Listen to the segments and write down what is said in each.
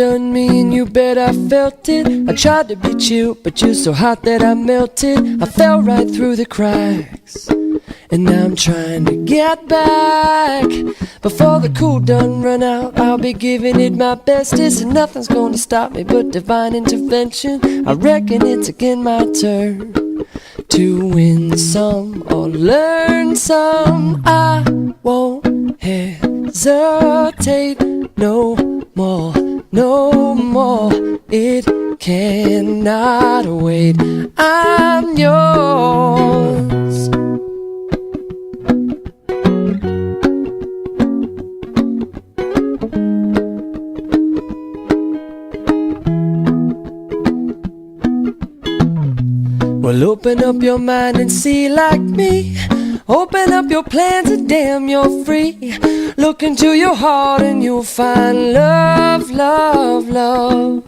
done me and you bet I felt it. I tried to be chill, but you're so hot that I melted. I fell right through the cracks, and now I'm trying to get back. Before the cool done run out, I'll be giving it my bestest, and nothing's gonna stop me but divine intervention. I reckon it's again my turn to win some or learn some. I won't hesitate no more, no more. It cannot wait. I'm yours. Well, open up your mind and see like me. Open up your plans and damn, you're free. Look into your heart and you'll find love, love, love.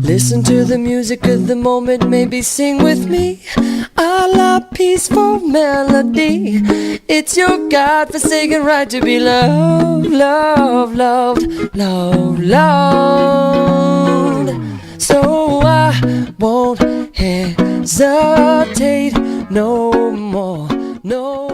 Listen to the music of the moment, maybe sing with me a la peaceful melody. It's your God-forsaken right to be loved, loved, loved, loved, loved. So I won't hesitate no more, no